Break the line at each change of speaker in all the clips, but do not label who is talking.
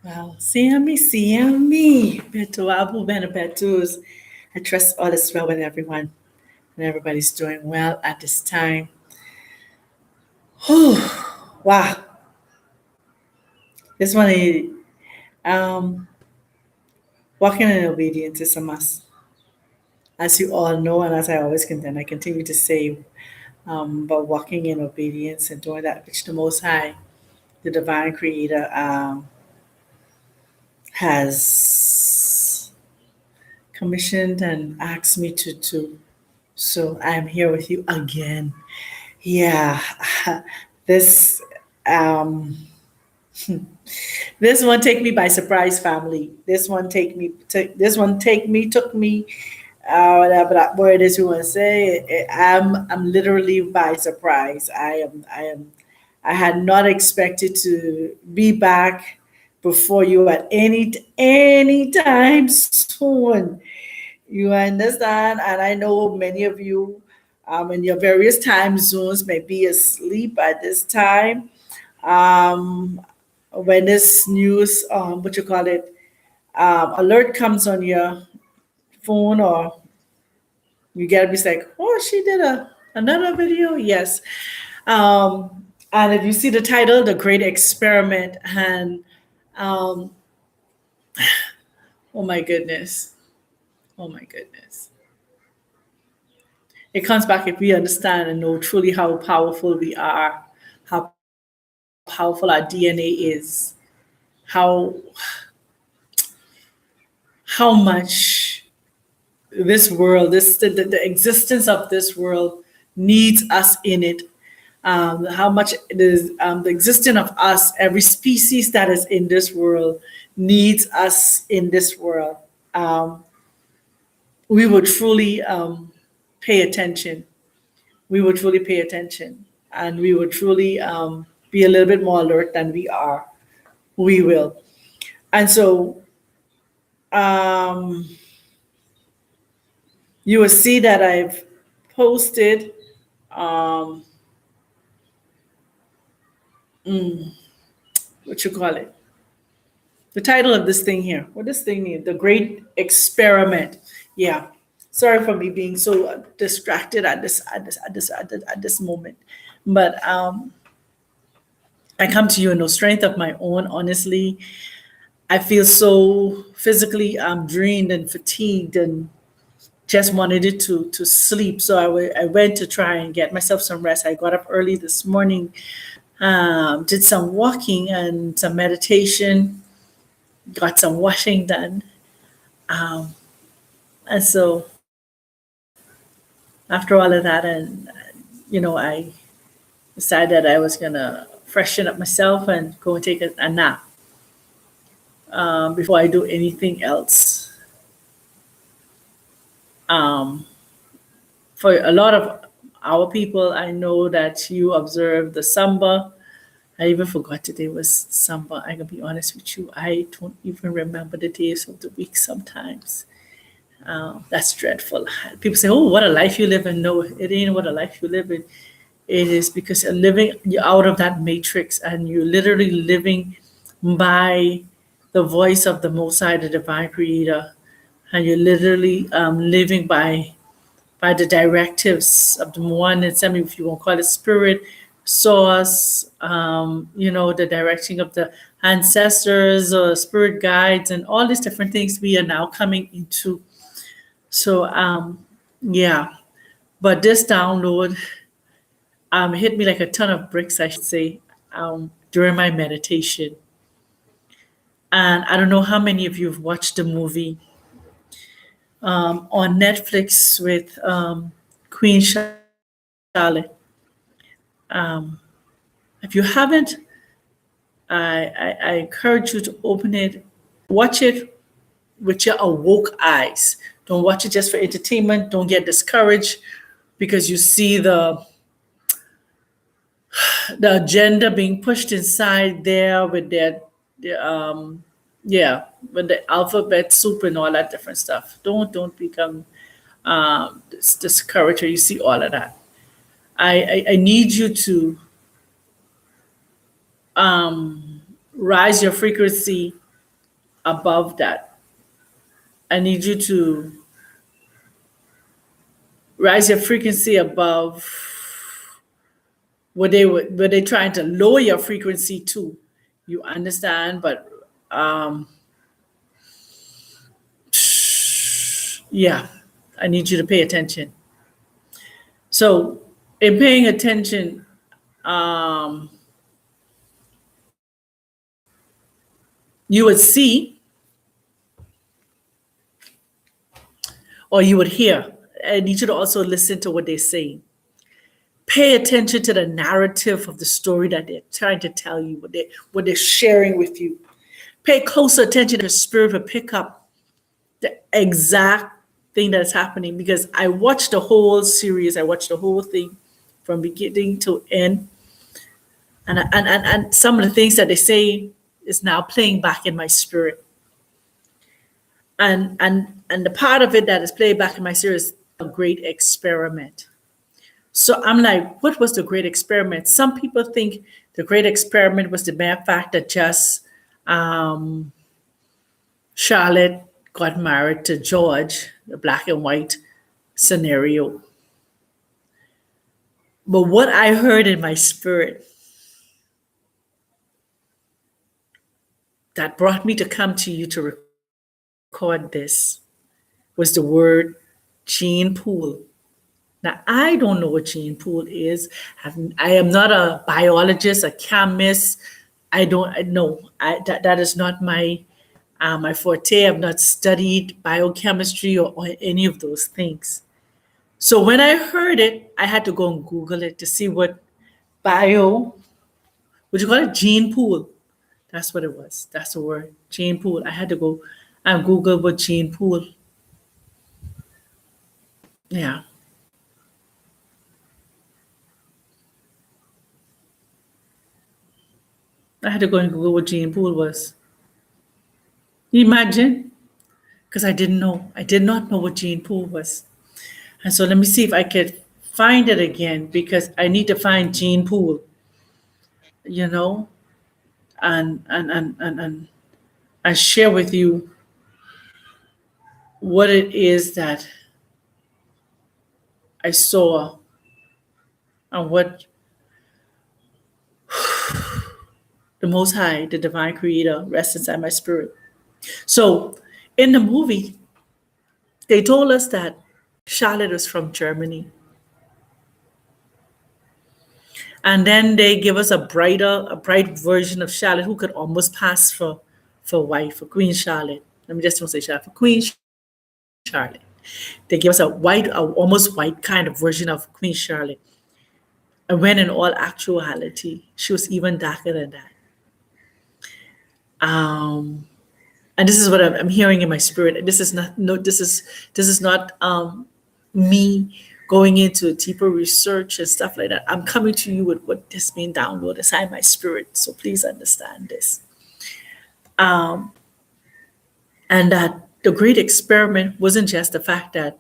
Wow, see Beto Abu Benabetus. I trust all is well with everyone and everybody's doing well at this time. Whew, wow, this one is um, walking in obedience is a must. As you all know, and as I always contend, I continue to say, but walking in obedience and doing that which the Most High, the Divine Creator, has commissioned and asked me to do. So I'm here with you again. Yeah, this um, this one take me by surprise, family. This one take me took me. Whatever that word is you want to say, I'm literally by surprise. I had not expected to be back before you at any time soon. You understand? And I know many of you in your various time zones may be asleep at this time. Um, when this news, what you call it, alert comes on your phone, or you get to be like, oh, she did another video. Yes. And if you see the title, The Great Experiment, and um, oh my goodness, oh my goodness. It comes back if we understand and know truly how powerful we are, how powerful our DNA is, how how much this world, the existence of this world needs us in it. How much it is the existence of us, every species that is in this world needs us in this world. Um, we would truly pay attention. We would truly pay attention, and we would truly be a little bit more alert than we are. We will. And so um, you will see that I've posted um, what you call it, the title of this thing here. What this thing mean? The Great Experiment. Yeah. Sorry for me being so distracted at this moment, but I come to you in no strength of my own. Honestly, I feel so physically drained and fatigued and just wanted it to sleep. So I went to try and get myself some rest. I got up early this morning, did some walking and some meditation, got some washing done. Um, and so after all of that, and I decided that I was gonna freshen up myself and go and take a nap before I do anything else. Um, for a lot of our people, I know that you observe the samba. I even forgot today was samba. I can be honest with you. I don't even remember the days of the week sometimes. That's dreadful. People say, "Oh, what a life you live in." No, it ain't what a life you live in. It is because you're out of that matrix, and you're literally living by the voice of the Most High, the Divine Creator, and you're literally living by the directives of the one and semi, if you want to call it spirit, source, the directing of the ancestors or spirit guides and all these different things we are now coming into. So yeah, but this download hit me like a ton of bricks, I should say, during my meditation. And I don't know how many of you have watched the movie on Netflix with Queen Charlotte. Um, if you haven't, I encourage you to open it, watch it with your awoke eyes. Don't watch it just for entertainment. Don't get discouraged because you see the agenda being pushed inside there with the yeah, with the alphabet soup and all that different stuff. Don't become discouraged or you see all of that. I need you to rise your frequency above that. I need you to rise your frequency above what they trying to lower your frequency to. You understand? But yeah, I need you to pay attention. So in paying attention, you would see or you would hear. I need you to also listen to what they're saying. Pay attention to the narrative of the story that they're trying to tell you, what they're sharing with you. Pay closer attention to the spirit will pick up the exact thing that's happening, because I watched the whole series, I watched the whole thing from beginning to end. And some of the things that they say is now playing back in my spirit. And the part of it that is playing back in my spirit is a great experiment. So I'm like, what was the great experiment? Some people think the great experiment was the mere fact that just Charlotte got married to George, the black and white scenario. But what I heard in my spirit that brought me to come to you to record this was the word gene pool. Now, I don't know what gene pool is. I am not a biologist, a chemist. I don't know. That is not my forte. I've not studied biochemistry or any of those things. So when I heard it, I had to go and Google it to see what what you call it, gene pool. That's what it was. That's the word, gene pool. I had to go and Google what gene pool. Yeah. I had to go and Google what gene pool was. You imagine? Because I didn't know. I did not know what gene pool was. And so let me see if I could find it again, because I need to find gene pool, you know, and share with you what it is that I saw and what the Most High, the Divine Creator, rests inside my spirit. So in the movie, they told us that Charlotte was from Germany. And then they give us a bright version of Charlotte who could almost pass for white, for Queen Charlotte. Let me just don't say Charlotte, for Queen Charlotte. They give us a almost white kind of version of Queen Charlotte. And when in all actuality, she was even darker than that. And this is what I'm hearing in my spirit. This is not no. This is not me going into deeper research and stuff like that. I'm coming to you with what is being downloaded inside my spirit. So please understand this. And that the great experiment wasn't just the fact that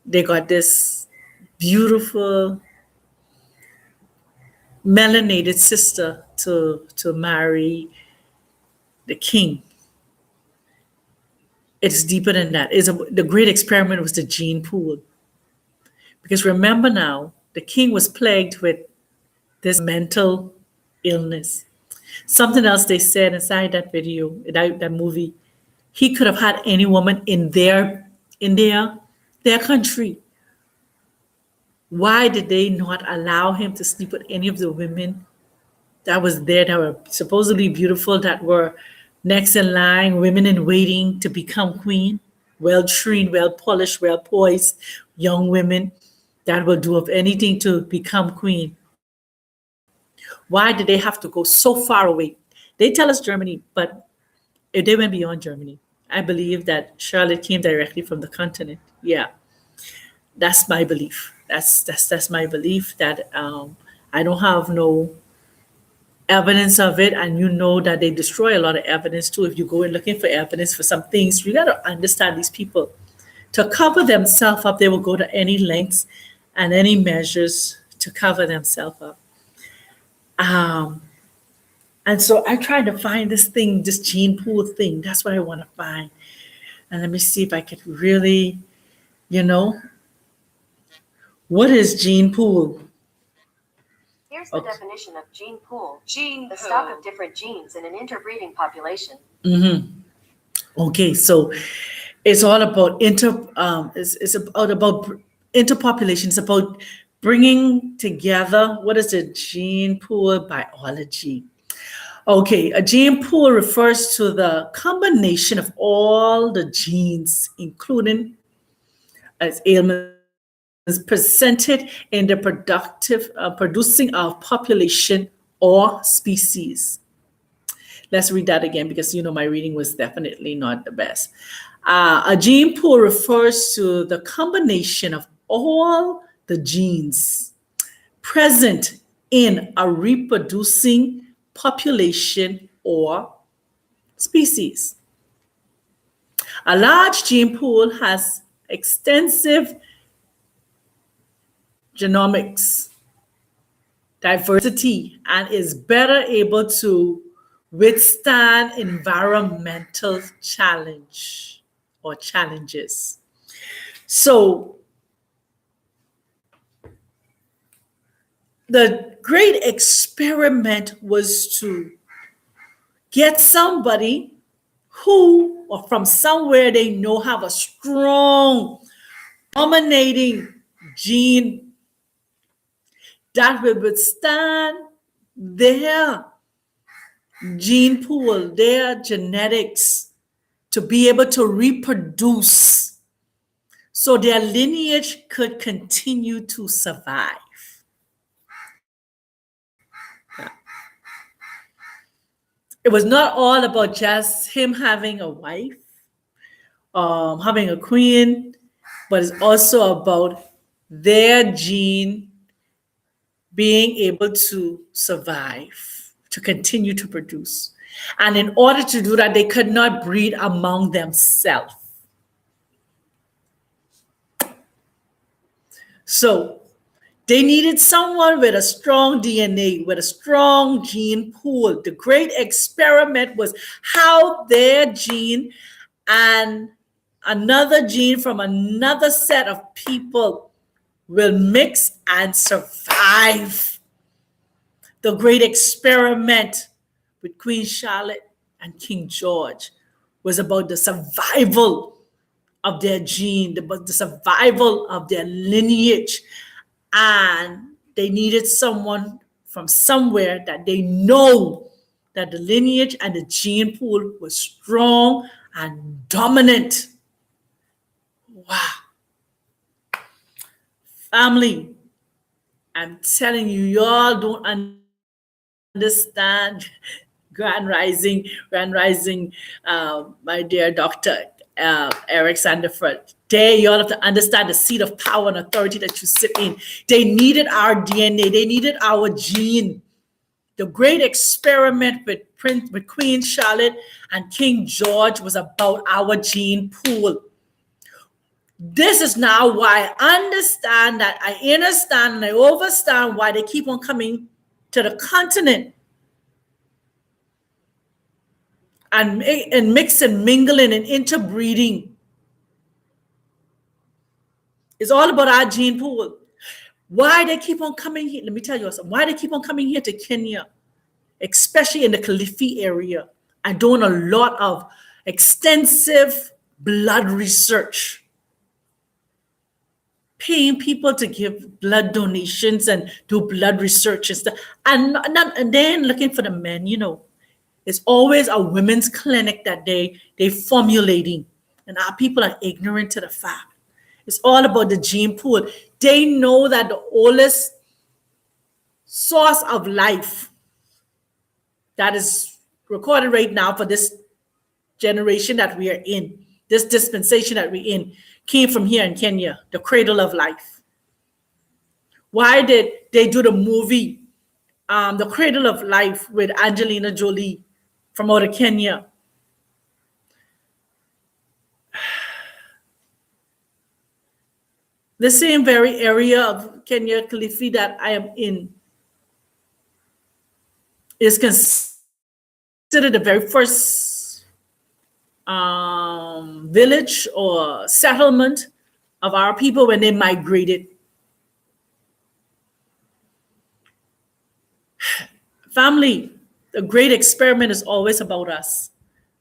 they got this beautiful melanated sister to marry the king. It's deeper than that. The great experiment was the gene pool. Because remember now, the king was plagued with this mental illness. Something else they said inside that video, that movie, he could have had any woman in their country. Why did they not allow him to sleep with any of the women that was there, that were supposedly beautiful, that were next in line, women in waiting to become queen, well trained, well polished, well poised, young women that will do of anything to become queen? Why did they have to go so far away? They tell us Germany, but if they went beyond Germany, I believe that Charlotte came directly from the continent. Yeah, that's my belief. That's my belief, that I don't have no evidence of it, and you know that they destroy a lot of evidence too. If you go in looking for evidence for some things, you got to understand these people, to cover themselves up, they will go to any lengths and any measures to cover themselves up. Um, and so I tried to find this thing, this gene pool thing. That's what I want to find. And let me see if I could really, you know, what is gene pool?
Here's the definition of gene pool. Gene, the stock of different genes in an interbreeding population.
Okay, so it's all about it's about interpopulation. It's about bringing together. What is a gene pool? Biology. Okay, a gene pool refers to the combination of all the genes, including as ailments presented in the producing of population or species. Let's read that again because my reading was definitely not the best. A gene pool refers to the combination of all the genes present in a reproducing population or species. A large gene pool has extensive genomics diversity and is better able to withstand environmental challenge or challenges. So the great experiment was to get somebody who, or from somewhere they know, have a strong dominating gene that will withstand their gene pool, their genetics, to be able to reproduce so their lineage could continue to survive. It was not all about just him having a wife, having a queen, but it's also about their gene being able to survive, to continue to produce. And in order to do that, they could not breed among themselves. So they needed someone with a strong DNA, with a strong gene pool. The great experiment was how their gene and another gene from another set of people will mix and survive. The great experiment with Queen Charlotte and King George was about the survival of their gene, the survival of their lineage. And they needed someone from somewhere that they know that the lineage and the gene pool was strong and dominant. Wow. Family, I'm telling you, y'all don't understand Grand Rising, my dear Dr. Eric Sanderford. Y'all have to understand the seat of power and authority that you sit in. They needed our DNA. They needed our gene. The great experiment with Queen Charlotte and King George was about our gene pool. This is now why I understand and I understand why they keep on coming to the continent and mix and mingling and interbreeding. It's all about our gene pool. Why they keep on coming here? Let me tell you something. Why they keep on coming here to Kenya, especially in the Kilifi area, and doing a lot of extensive blood research, paying people to give blood donations and do blood research and stuff, and then looking for the men. It's always a women's clinic that they formulating, and our people are ignorant to the fact. It's all about the gene pool. They know that the oldest source of life that is recorded right now for this generation that we are in, this dispensation that we're in, came from here in Kenya, the cradle of life. Why did they do the movie, The Cradle of Life, with Angelina Jolie from out of Kenya? the same very area of Kenya Kilifi that I am in is considered the very first village or settlement of our people when they migrated. Family, the great experiment is always about us,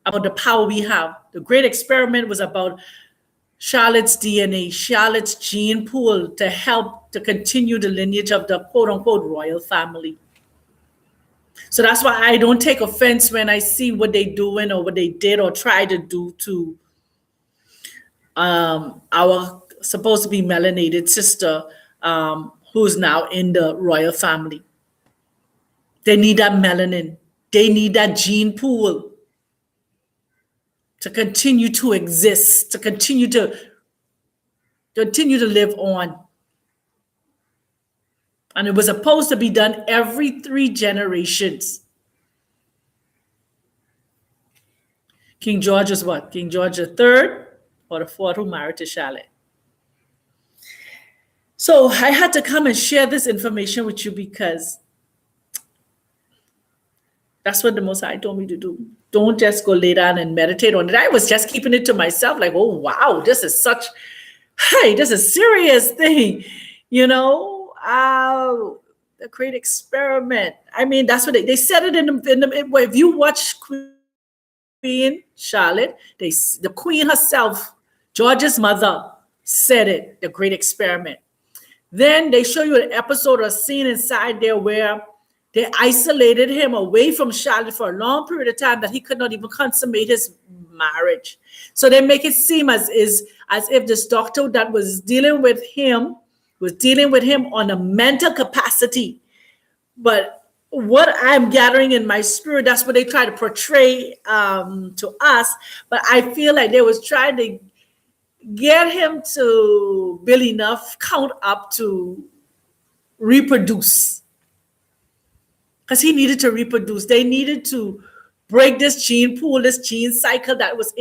about the power we have. The great experiment was about Charlotte's DNA, Charlotte's gene pool to help to continue the lineage of the quote unquote royal family. So that's why I don't take offense when I see what they doing or what they did or try to do to our supposed to be melanated sister who's now in the royal family. They need that melanin. They need that gene pool to continue to exist, to continue to live on. And it was supposed to be done every 3 generations. King George is what? King George III or the 4th who married to Charlotte. So I had to come and share this information with you because that's what the Most High told me to do. Don't just go lay down and meditate on it. I was just keeping it to myself, like, oh, wow, this is this is a serious thing, you know? A great experiment. I mean, that's what they said it in the if you watch Queen Charlotte, the Queen herself, George's mother, said it, the great experiment. Then they show you an episode or scene inside there where they isolated him away from Charlotte for a long period of time that he could not even consummate his marriage. So they make it seem as if this doctor that was dealing with him on a mental capacity. But what I'm gathering in my spirit, that's what they try to portray to us. But I feel like they was trying to get him to build enough count up to reproduce. Because he needed to reproduce. They needed to break this gene pool, this gene cycle that was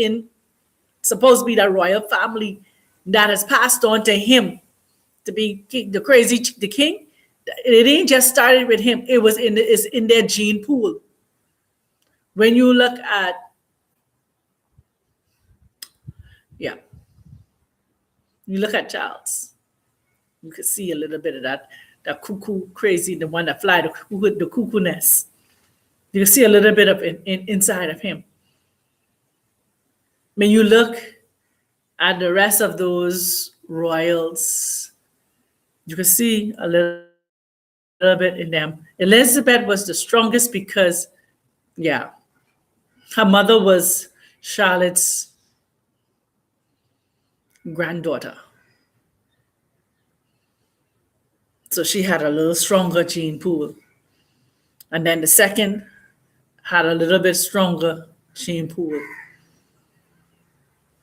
supposed to be the royal family that has passed on to him to be the king. It ain't just started with him. It's in their gene pool. When you look at, you look at Charles, you can see a little bit of that cuckoo crazy, the one that fly the cuckoo nest. You can see a little bit of inside of him. When you look at the rest of those royals, you can see a little bit in them. Elizabeth was the strongest because, her mother was Charlotte's granddaughter. So she had a little stronger gene pool. And then the second had a little bit stronger gene pool.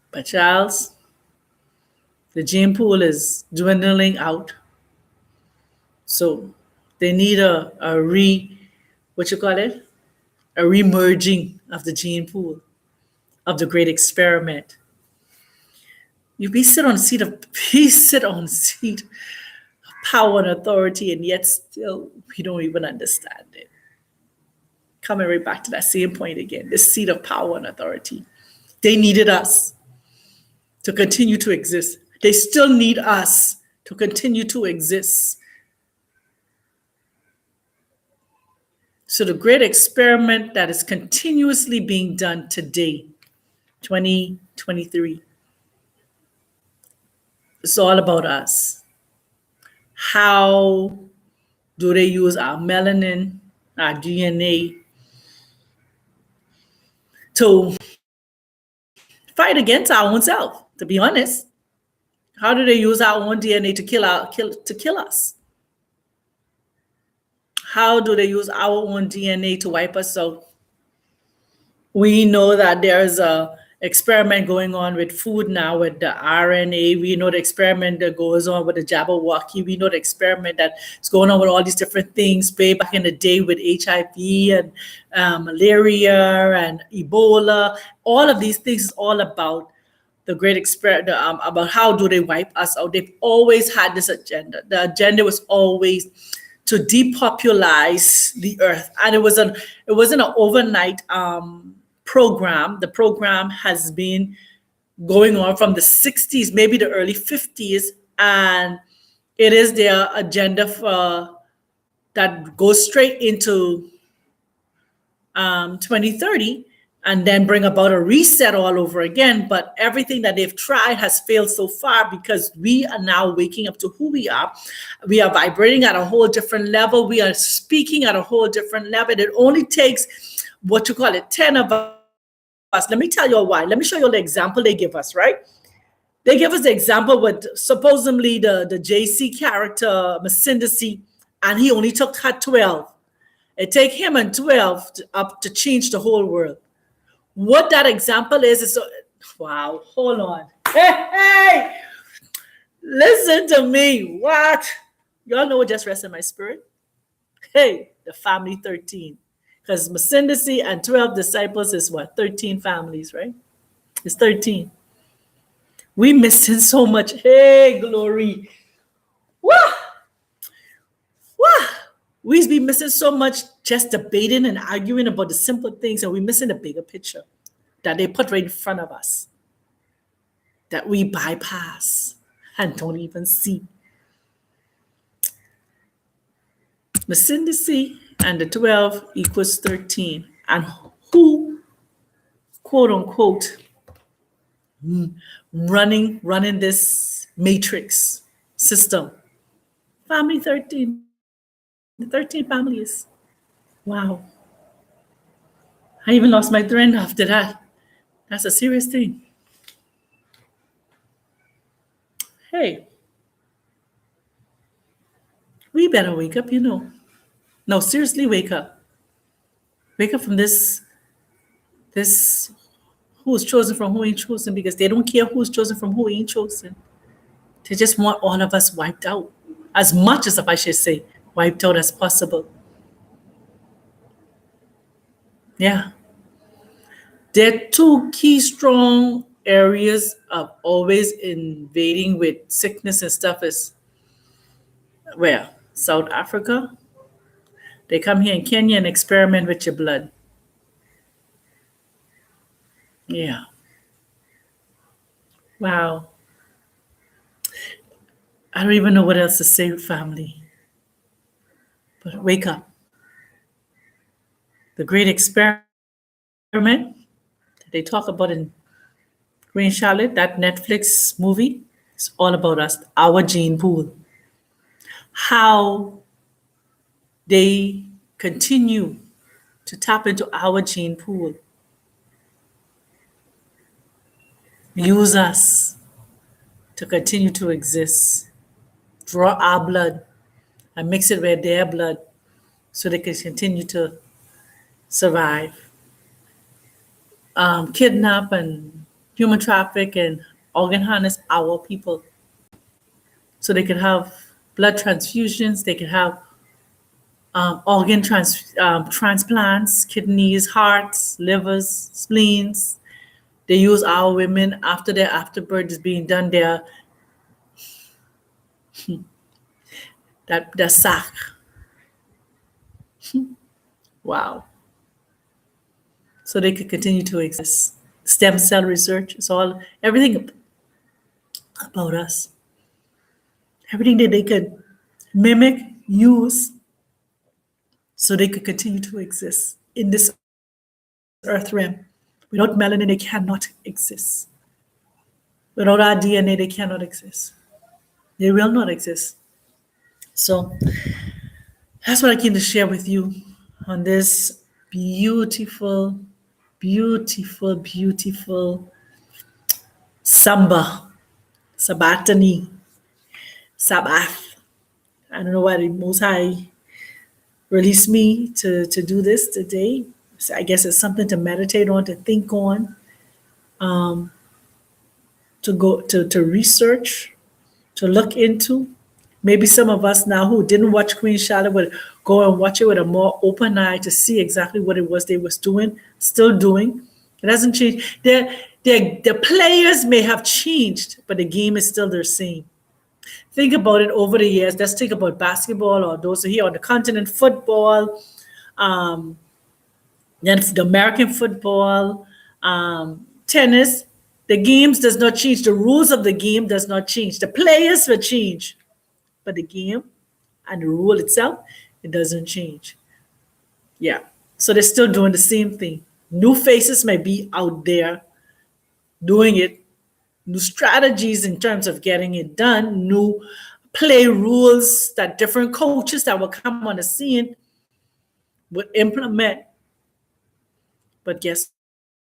But Charles, the gene pool is dwindling out. So they need a remerging of the gene pool, of the great experiment. You sit on a seat of power and authority, and yet still we don't even understand it. Coming right back to that same point again, the seat of power and authority. They needed us to continue to exist. They still need us to continue to exist. So the great experiment that is continuously being done today, 2023, it's all about us. How do they use our melanin, our DNA, to fight against our own self? To be honest, how do they use our own DNA to kill us? How do they use our own DNA to wipe us out? We know that there's a experiment going on with food now with the RNA. We know the experiment that goes on with the Jabberwocky. We know the experiment that's going on with all these different things way back in the day with HIV and malaria and Ebola. All of these things is all about the great experiment about how do they wipe us out. They've always had this agenda. The agenda was always to depopulize the earth, and it wasn't an overnight program. The program has been going on from the 60s, maybe the early 50s, and it is their agenda for that goes straight into 2030, and then bring about a reset all over again. But everything that they've tried has failed so far because we are now waking up to who we are. We are vibrating at a whole different level. We are speaking at a whole different level. It only takes 10 of us. Let me tell you why. Let me show you the example they give us, right? They give us the example with supposedly the JC character, Masindisi, and he only took her 12. It take him and 12 up to change the whole world. What that example is wow, hold on. Hey, listen to me. What? Y'all know what just rested my spirit? Hey, the family 13. Because Masindisi and 12 disciples is what? 13 families, right? It's 13. We missing so much. Hey, glory. Wah! Wah! We be missing so much just debating and arguing about the simple things, and we're missing the bigger picture that they put right in front of us that we bypass and don't even see. Masindisi and the 12 equals 13. And who, quote unquote, running this matrix system? Family 13. The 13 families. Wow. I even lost my thread after that. That's a serious thing. Hey, we better wake up, No, seriously, wake up. Wake up from this who's chosen from who ain't chosen, because they don't care who's chosen from who ain't chosen. They just want all of us wiped out. As much as, if I should say, wiped out as possible. Yeah. There are two key strong areas of always invading with sickness and stuff is where? South Africa. They come here in Kenya and experiment with your blood. Yeah. Wow. I don't even know what else to say, family. But wake up. The great experiment that they talk about in Green Charlotte, that Netflix movie, is all about us, our gene pool. How they continue to tap into our gene pool. Use us to continue to exist. Draw our blood and mix it with their blood so they can continue to survive. Kidnap and human traffic and organ harness our people so they can have blood transfusions, they can have organ transplants, kidneys, hearts, livers, spleens. They use our women after their afterbirth is being done, their sac. Wow. So they could continue to exist. Stem cell research, it's all, everything about us. Everything that they could mimic, use, so they could continue to exist in this earth realm. Without melanin, they cannot exist. Without our DNA, they cannot exist. They will not exist. So that's what I came to share with you on this beautiful, beautiful, beautiful Sabbath. I don't know why the Most High released me to do this today. So I guess it's something to meditate on, to think on, to go to research, to look into. Maybe some of us now who didn't watch Queen Charlotte would go and watch it with a more open eye to see exactly what it was they was doing, still doing. It hasn't changed. The players may have changed, but the game is still the same. Think about it over the years. Let's think about basketball, or those who are here on the continent, football, um, then the American football, tennis. The games does not change. The rules of the game does not change. The players will change, but the game and the rule itself, it doesn't change. Yeah. So they're still doing the same thing. New faces may be out there doing it, new strategies in terms of getting it done, new play rules that different coaches that will come on the scene will implement. But guess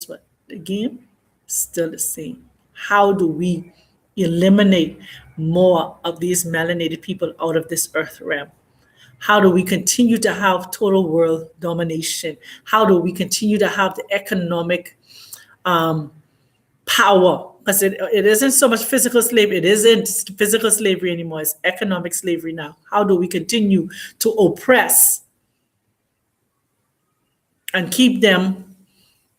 what? The game is still the same. How do we eliminate more of these melanated people out of this earth realm? How do we continue to have total world domination? How do we continue to have the economic power? Because it isn't so much physical slavery. It isn't physical slavery anymore. It's economic slavery now. How do we continue to oppress and keep them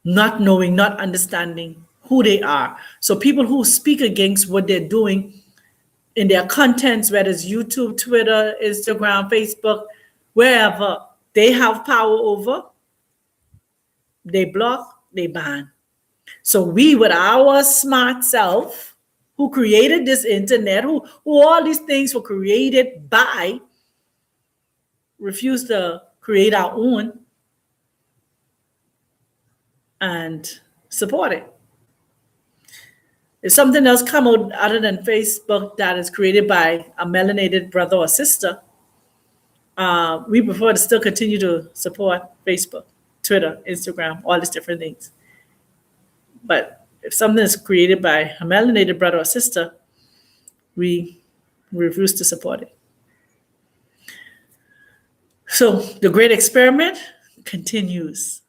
not knowing, not understanding who they are? So people who speak against what they're doing in their contents, whether it's YouTube, Twitter, Instagram, Facebook, wherever they have power over, they block, they ban. So we, with our smart self, who created this internet, who all these things were created by, refuse to create our own and support it. If something else come out other than Facebook that is created by a melanated brother or sister, we prefer to still continue to support Facebook, Twitter, Instagram, all these different things. But if something is created by a melanated brother or sister, we refuse to support it. So the great experiment continues.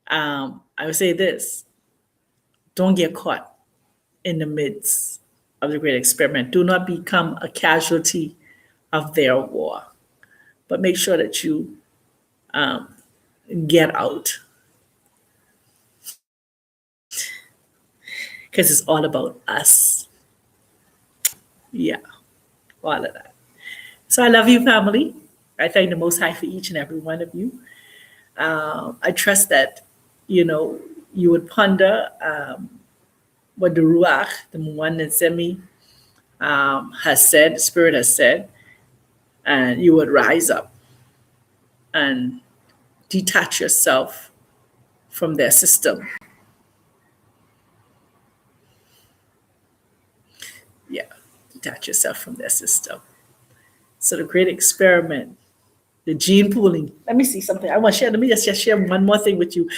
I would say this: don't get caught in the midst of the great experiment. Do not become a casualty of their war, but make sure that you get out. Because it's all about us. Yeah, all of that. So I love you, family. I thank the Most High for each and every one of you. I trust that, you would ponder what the Ruach, the Muan and Semi, has said, the Spirit has said, and you would rise up and detach yourself from their system. Yeah, detach yourself from their system. So the great experiment, the gene pooling. Let me see something. I want to share. Let me just share one more thing with you.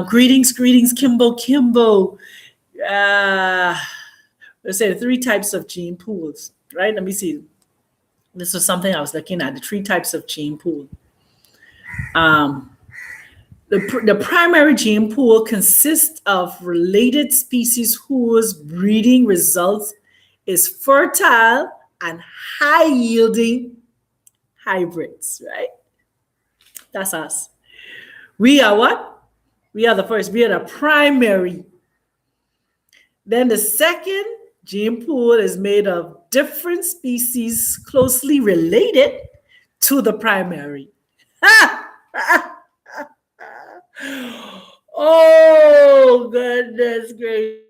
Greetings, Kimbo. Let's say the 3 types of gene pools, right? Let me see. This was something I was looking at, the 3 types of gene pool. The primary gene pool consists of related species whose breeding results is fertile and high-yielding hybrids, right? That's us. We are what? We are the first. We are the primary. Then the second gene pool is made of different species closely related to the primary. Oh, goodness gracious.